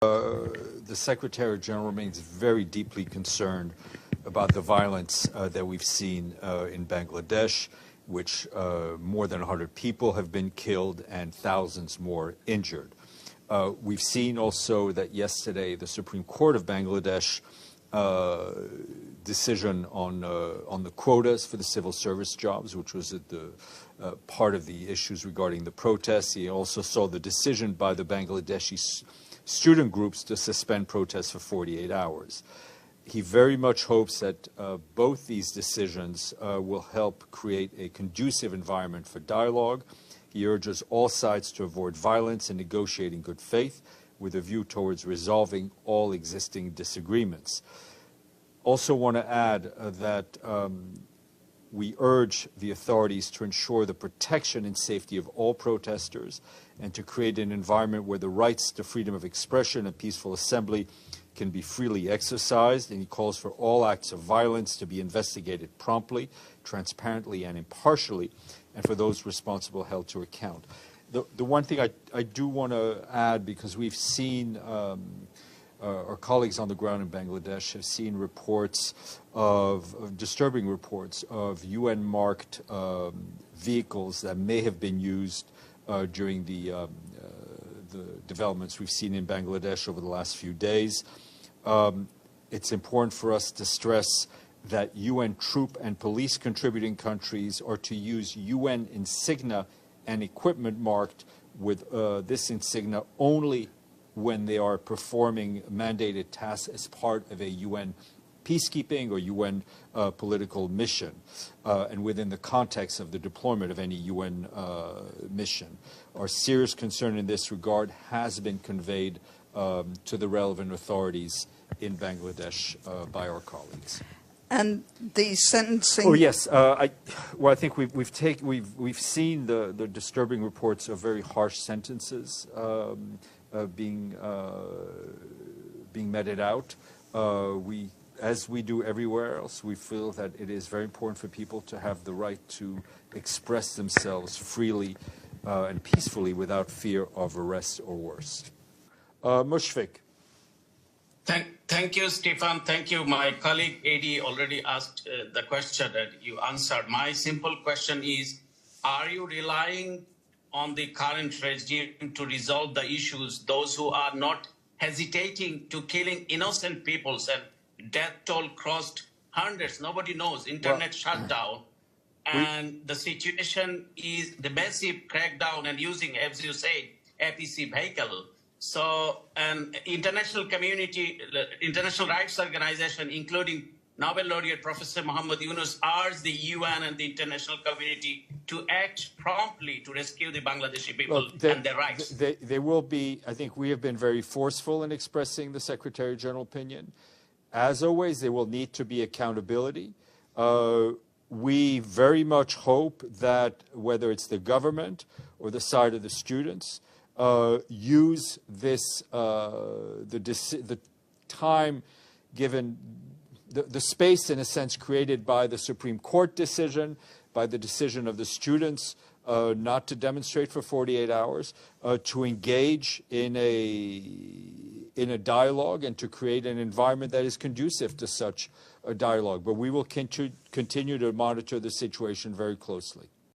The Secretary General remains very deeply concerned about the violence that we've seen in Bangladesh, which more than 100 people have been killed and thousands more injured. We've seen also that yesterday the Supreme Court of Bangladesh decision on the quotas for the civil service jobs, which was the part of the issues regarding the protests. He also saw the decision by the Bangladeshi student groups to suspend protests for 48 hours. He very much hopes that both these decisions will help create a conducive environment for dialogue. He urges all sides to avoid violence and negotiate in good faith with a view towards resolving all existing disagreements. Also want to add that we urge the authorities to ensure the protection and safety of all protesters and to create an environment where the rights to freedom of expression and peaceful assembly can be freely exercised. And he calls for all acts of violence to be investigated promptly, transparently, and impartially, and for those responsible held to account. The one thing I do want to add, because we've seen our colleagues on the ground in Bangladesh have seen reports of disturbing reports of UN-marked vehicles that may have been used during the developments we've seen in Bangladesh over the last few days. It's important for us to stress that UN troop and police contributing countries are to use UN insignia and equipment marked with this insignia only when they are performing mandated tasks as part of a UN peacekeeping or UN political mission, and within the context of the deployment of any UN mission. Our serious concern in this regard has been conveyed to the relevant authorities in Bangladesh by our colleagues. And the sentencing. Oh yes, I think we've seen the disturbing reports of very harsh sentences being meted out. As we do everywhere else, we feel that it is very important for people to have the right to express themselves freely and peacefully without fear of arrest or worse. Mushfiq. Thank you, Stefan. Thank you. My colleague Adi already asked the question that you answered. My simple question is, are you relying on the current regime to resolve the issues, those who are not hesitating to killing innocent peoples, and death toll crossed hundreds, nobody knows, internet shut down, and the situation is the massive crackdown and using, as you say, APC vehicle. So an international community, international rights organization, including Nobel laureate Professor Muhammad Yunus, urged the UN and the international community to act promptly to rescue the Bangladeshi people and their rights. They will be, I think we have been very forceful in expressing the Secretary General opinion. As always, there will need to be accountability. We very much hope that whether it's the government or the side of the students, use this, the time given, the space, in a sense, created by the Supreme Court decision, by the decision of the students not to demonstrate for 48 hours, to engage in a dialogue and to create an environment that is conducive to such a dialogue. But we will continue to monitor the situation very closely.